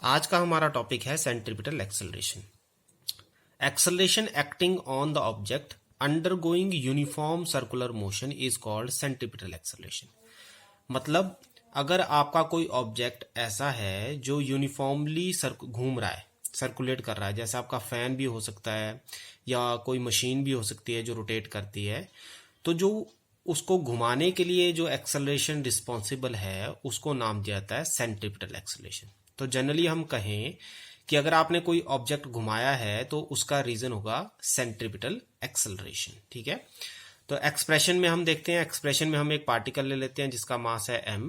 आज का हमारा टॉपिक है centripetal acceleration. Acceleration acting on the object undergoing uniform circular motion is called centripetal acceleration. मतलब अगर आपका कोई ऑब्जेक्ट ऐसा है जो यूनिफॉर्मली घूम रहा है, सर्कुलेट कर रहा है, जैसे आपका फैन भी हो सकता है या कोई मशीन भी हो सकती है जो रोटेट करती है, तो जो उसको घुमाने के लिए जो एक्सेलरेशन रिस्पॉन्सिबल है उसको नाम दिया जाता है सेंट्रीपिटल एक्सेलरेशन। तो जनरली हम कहें कि अगर आपने कोई ऑब्जेक्ट घुमाया है तो उसका रीजन होगा सेंट्रीपिटल एक्सेलरेशन। ठीक है, तो एक्सप्रेशन में हम देखते हैं, एक्सप्रेशन में हम एक पार्टिकल ले लेते हैं जिसका मास है m,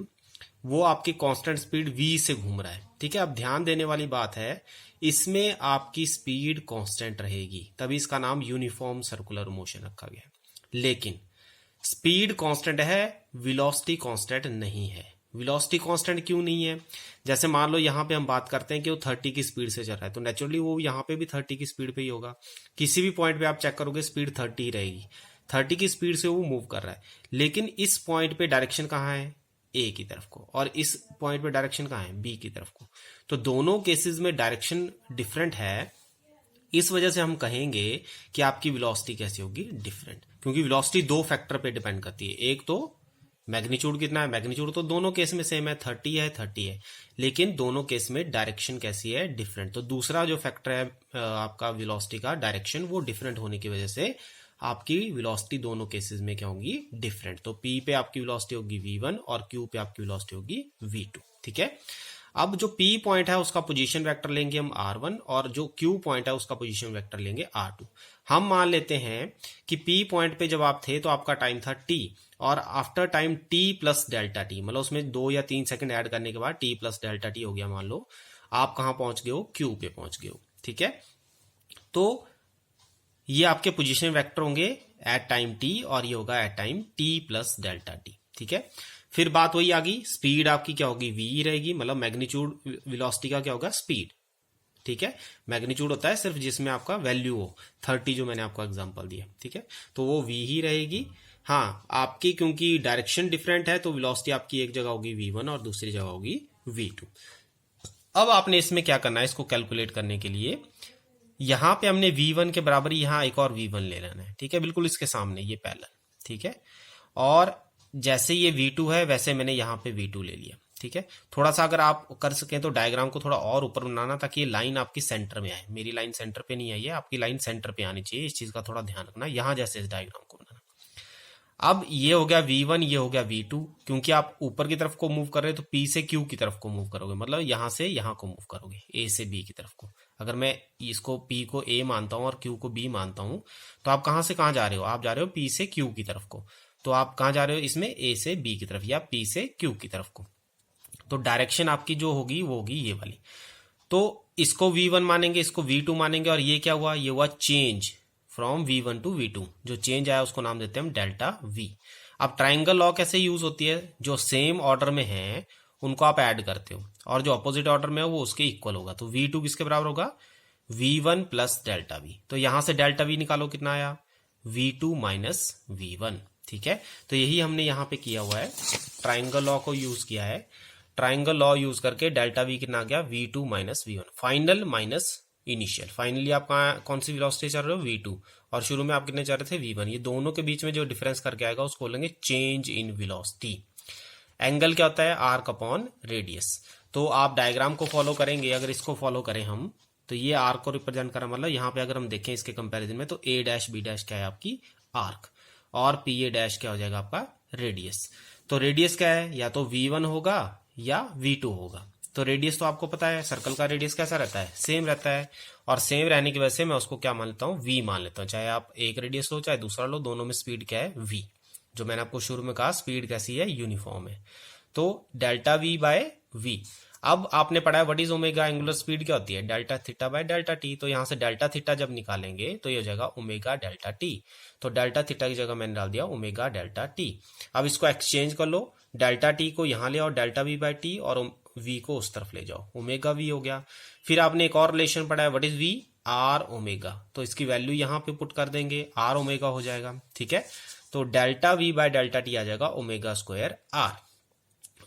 वो आपकी कांस्टेंट स्पीड v से घूम रहा है। ठीक है, अब ध्यान देने वाली बात है, इसमें आपकी स्पीड कांस्टेंट रहेगी, तभी इसका नाम यूनिफॉर्म सर्कुलर मोशन रखा गया है। लेकिन स्पीड कांस्टेंट है, वेलोसिटी कांस्टेंट नहीं है। वेलोसिटी कांस्टेंट क्यों नहीं है? जैसे मान लो यहाँ पे हम बात करते हैं कि वो 30 की स्पीड से चल रहा है, तो नेचुरली वो यहाँ पे भी 30 की स्पीड पे ही होगा। किसी भी पॉइंट पे आप चेक करोगे स्पीड 30 ही रहेगी, 30 की स्पीड से वो मूव कर रहा है। लेकिन इस पॉइंट पे डायरेक्शन कहाँ है? ए की तरफ को, और इस पॉइंट पे डायरेक्शन कहाँ है? बी की तरफ को। तो दोनों केसेस में डायरेक्शन डिफरेंट है, इस वजह से हम कहेंगे कि आपकी वेलोसिटी कैसी होगी? डिफरेंट। क्योंकि वेलोसिटी दो फैक्टर पे डिपेंड करती है, एक तो मैग्नीट्यूड कितना है, मैग्नीट्यूड तो दोनों केस में सेम है, 30 है 30 है, लेकिन दोनों केस में डायरेक्शन कैसी है? डिफरेंट। तो दूसरा जो फैक्टर है आपका वेलोसिटी का, डायरेक्शन, वो डिफरेंट होने की वजह से आपकी वेलोसिटी दोनों केसेस में क्या होगी? डिफरेंट। तो P पे आपकी वेलोसिटी होगी v1 और Q पे आपकी वेलोसिटी होगी v2। ठीक है, अब जो P पॉइंट है उसका पोजीशन वेक्टर लेंगे हम r1 और जो Q पॉइंट है उसका पोजीशन वेक्टर लेंगे r2। हम मान लेते हैं कि P पॉइंट पे जब आप थे तो आपका टाइम था t, और after time t plus delta T, मतलब उसमें 2 या 3 सेकंड ऐड करने के बाद t प्लस डेल्टा टी हो गया। मान लो आप कहां पहुंच गए हो? Q पे पहुंच गए हो। ठीक है, तो ये आपके पोजीशन वेक्टर होंगे एट टाइम t और ये होगा at time t plus delta t. ठीक है, फिर बात वही आ गई, स्पीड आपकी क्या होगी? v रहेगी, मतलब मैग्नीट्यूड वेलोसिटी का क्या होगा? स्पीड। ठीक है, मैग्नीट्यूड होता है सिर्फ जिसमें आपका वैल्यू हो, 30 जो मैंने आपको एग्जांपल दिया। ठीक है, तो वो v ही रहेगी। हाँ, आपकी क्योंकि डायरेक्शन डिफरेंट है तो वेलोसिटी आपकी एक जगह होगी v1 और दूसरी जगह होगी v2। अब आपने इसमें क्या करना है, इसको कैलकुलेट करने के लिए यहां पे हमने v1 के बराबर यहां एक और v1 ले लेना है। ठीक है, बिल्कुल इसके सामने, ये पैरेलल। ठीक है, और जैसे ये v2 है वैसे मैंने यहां पे v2 ले लिया। ठीक है, थोड़ा सा अगर आप कर सकें तो डायग्राम को थोड़ा और ऊपर बनाना ताकि ये लाइन आपकी सेंटर में आए। मेरी लाइन सेंटर पे नहीं आई है, आपकी लाइन सेंटर पे आनी चाहिए, इस चीज का थोड़ा ध्यान रखना। यहां जैसे इस डायग्राम को बनाना। अब ये हो गया v1, ये हो गया v2। क्योंकि आप ऊपर की तरफ को मूव कर रहे हो तो P से Q की तरफ को मूव करोगे, मतलब यहां से यहां को मूव करोगे, A से B की तरफ को। अगर मैं इसको P को A मानता हूं और Q को B मानता हूं, तो आप कहां से कहां जा रहे हो? आप जा रहे हो P से Q की तरफ को। तो आप कहां जा रहे हो इसमें? A से B की तरफ या P से Q की तरफ को। तो डायरेक्शन आपकी जो होगी वो होगी ये वाली। तो इसको v1 मानेंगे, इसको v2 मानेंगे, और ये क्या हुआ? ये हुआ change from v1 to v2। जो चेंज आया उसको नाम देते हैं हम डेल्टा v। अब ट्राइंगल लॉ कैसे यूज होती है? जो सेम ऑर्डर में है उनको आप ऐड करते हो, और जो अपोजिट ऑर्डर में है वो उसके इक्वल होगा। तो v2 किसके बराबर होगा? v1 plus delta v। तो यहां से डेल्टा v निकालो, कितना आया? v2 minus v1। ठीक है, तो यही हमने यहां पे किया हुआ है, ट्राइंगल लॉ को यूज किया है। ट्राइंगल लॉ यूज करके डेल्टा वी कितना आ गया? v2 minus v1, final minus initial. Finally आप कौन सी वेलोसिटी चल रहे हो? v2, और शुरू में आप कितने चल रहे थे? v1। ये दोनों के बीच में जो डिफरेंस करके आएगा उसको बोलेंगे चेंज इन वेलोसिटी। एंगल क्या होता है? Arc upon radius. तो आप डायग्राम को फॉलो करेंगे, अगर इसको फॉलो करें हम तो ये आर्क को रिप्रेजेंट करा, मतलब यहाँ पे अगर हम देखें इसके कंपैरिजन में तो a डैश b डैश क्या है? आपकी आर्क, और pa डैश क्या हो जाएगा? आपका रेडियस। तो रेडियस क्या है? या तो v1 होगा या v2 होगा। तो रेडियस तो आपको पता है, सर्कल का रेडियस कैसा रहता है? सेम रहता है, और सेम रहने की वजह से मैं उसको क्या मान लेता हूँ? v मान लेता हूँ। चाहे आप एक रेडियस लो चाहे दूसरा लो, दोनों में स्पीड क्या है? v। जो मैंने आपको शुरू में कहा स्पीड कैसी है? यूनिफॉर्म है। तो डेल्टा v बाय v। अब आपने पढ़ा है what is omega, angular speed क्या होती है? Delta theta by delta T. तो यहां से डेल्टा थीटा जब निकालेंगे तो ये हो जाएगा ओमेगा डेल्टा टी। तो डेल्टा थीटा की जगह मैंने डाल दिया ओमेगा डेल्टा टी। अब इसको एक्सचेंज कर लो, डेल्टा टी को यहां ले आओ डेल्टा वी बाय टी, और वी को उस तरफ ले जाओ, ओमेगा वी हो गया। फिर आपने एक और रिलेशन पढ़ा है, what is v? R omega. तो इसकी वैल्यू यहां पे पुट कर देंगे, आर ओमेगा हो जाएगा। ठीक है, तो delta V by delta T आ जाएगा omega square R.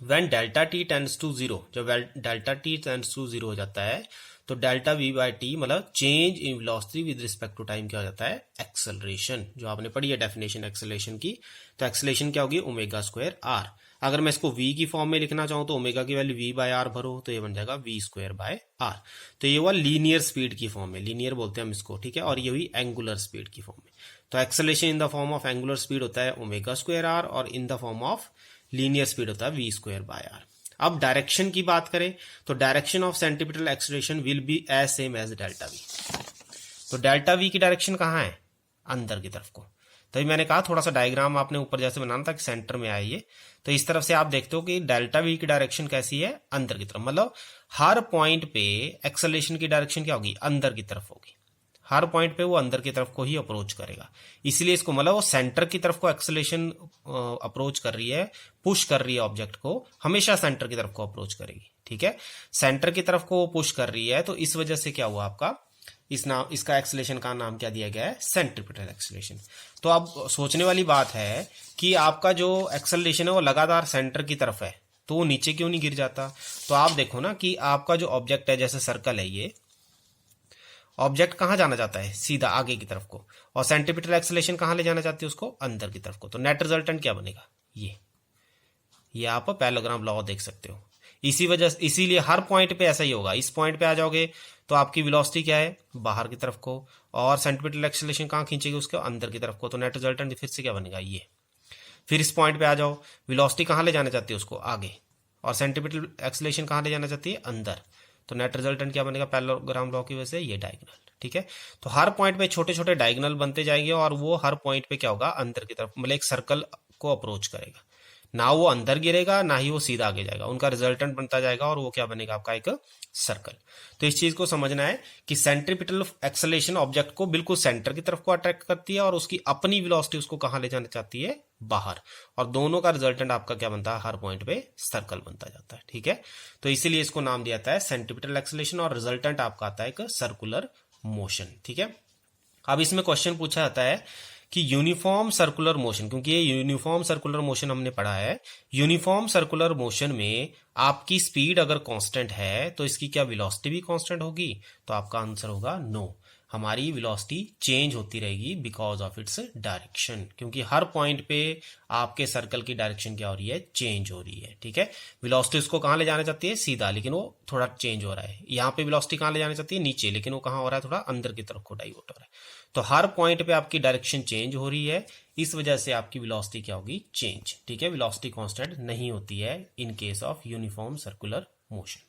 When delta T tends to zero, जब delta T tends to zero हो जाता है तो डेल्टा वी बाई टी मतलब change in velocity with respect to time क्या हो जाता है, एक्सेलरेशन। जो आपने पढ़ी है डेफिनेशन एक्सेलरेशन की, तो एक्सेलरेशन क्या होगी, ओमेगा स्क्वायर आर। अगर मैं इसको v की फॉर्म में लिखना चाहूं तो ओमेगा की वैल्यू v बाय आर भरो तो ये बन जाएगा v स्क्वायर बाय आर। तो ये हुआ लीनियर स्पीड की फॉर्म में, लीनियर बोलते हैं हम इसको, ठीक है। और ये हुई एंगुलर स्पीड की फॉर्म में। तो acceleration in the form of angular speed होता है ओमेगा स्क्वायर आर, और in the form of linear speed होता है v स्क्वायर बाय आर। अब डायरेक्शन की बात करें तो direction of centripetal acceleration will be as same as delta v. तो डेल्टा वी की डायरेक्शन कहाँ है, अंदर की तरफ को। तभी मैंने कहा थोड़ा सा डायग्राम आपने ऊपर जैसे बनाना था कि सेंटर में आए ये। तो इस तरफ से आप देखते हो कि डेल्टा वी की डायरेक्शन कैसी है, अंदर की तरफ। मतलब हर पॉइंट पे एक्सेलरेशन की डायरेक्शन क्या होगी, अंदर की तरफ होगी। हर पॉइंट पे वो अंदर की तरफ को ही अप्रोच करेगा। इसलिए इसको मतलब वो सेंटर की तरफ को एक्सेलरेशन अप्रोच कर रही है, पुश कर रही है ऑब्जेक्ट को, हमेशा सेंटर की तरफ को अप्रोच करेगी, ठीक है। सेंटर की तरफ को वो पुश कर रही है, तो इस वजह से क्या हुआ आपका, इसका एक्सेलरेशन का नाम क्या दिया गया है, सेंट्रीपिटल एक्सेलरेशन। तो अब सोचने वाली बात है कि आपका जो एक्सेलरेशन है वो लगातार सेंटर की तरफ है, तो वो नीचे क्यों नहीं गिर जाता। तो आप देखो ना कि आपका जो ऑब्जेक्ट है, जैसे सर्कल है, ये ऑब्जेक्ट कहां जाना चाहता है, सीधा आगे की तरफ को, और सेंट्रीपिटल एक्सेलरेशन कहां ले जाना चाहती है उसको, अंदर की तरफ को। तो नेट रिजल्टेंट क्या बनेगा, ये आप पैरेललोग्राम लॉ देख सकते हो। इसीलिए हर पॉइंट पे ऐसा ही होगा। इस पॉइंट पे आ जाओगे तो आपकी वेलोसिटी क्या है, बाहर की तरफ को, और सेंट्रीपिटल एक्सेलरेशन कहां खींचेगी उसको, अंदर की तरफ को। तो नेट रिजल्टेंट फिर से क्या बनेगा, ये। फिर इस पॉइंट पे आ जाओ, वेलोसिटी कहां ले जाना चाहती है उसको, आगे, और सेंट्रीपिटल एक्सेलरेशन कहां ले जाना चाहती है, अंदर। तो नेट रिजल्टेंट क्या बनेगा, पैरेललोग्राम लॉ की वजह से ये डायगोनल, ठीक है। तो हर पॉइंट पे छोटे छोटे डायगोनल बनते जाएंगे, और वो हर पॉइंट पे क्या होगा, अंदर की तरफ, मतलब एक सर्कल को अप्रोच करेगा। ना वो अंदर गिरेगा, ना ही वो सीधा आगे जाएगा, उनका रिजल्टेंट बनता जाएगा, और वो क्या बनेगा आपका, एक सर्कल। तो इस चीज को समझना है कि सेंट्रीपिटल एक्सेलरेशन ऑब्जेक्ट को बिल्कुल सेंटर की तरफ को अट्रैक्ट करती है, और उसकी अपनी वेलोसिटी उसको कहां ले जाना चाहती है, बाहर। और दोनों का रिजल्टेंट आपका क्या बनता है, हर पॉइंट पे सर्कल बनता जाता है, ठीक है। तो इसीलिए इसको नाम दिया जाता है सेंट्रीपिटल एक्सेलरेशन, और रिजल्टेंट आपका आता है एक सर्कुलर मोशन, ठीक है। अब इसमें क्वेश्चन पूछा जाता है कि यूनिफॉर्म सर्कुलर मोशन, क्योंकि ये यूनिफॉर्म सर्कुलर मोशन हमने पढ़ा है, यूनिफॉर्म सर्कुलर मोशन में आपकी स्पीड अगर कांस्टेंट है तो इसकी क्या वेलोसिटी भी कांस्टेंट होगी। तो आपका आंसर होगा नो, हमारी वेलोसिटी चेंज होती रहेगी बिकॉज ऑफ इट्स डायरेक्शन, क्योंकि हर पॉइंट पे आपके सर्कल की डायरेक्शन क्या हो रही है, चेंज हो रही है, ठीक है। वेलोसिटी उसको कहां ले जाना चाहती है, सीधा, लेकिन वो थोड़ा चेंज हो रहा है। यहाँ पे वेलोसिटी कहां ले जाना चाहती है, नीचे, लेकिन वो कहां हो रहा है, थोड़ा अंदर की तरफ को डाइवर्ट हो रहा है। तो हर पॉइंट पे आपकी डायरेक्शन चेंज हो रही है, इस वजह से आपकी वेलोसिटी क्या होगी, चेंज, ठीक है। वेलोसिटी कांस्टेंट नहीं होती है in case of uniform circular motion.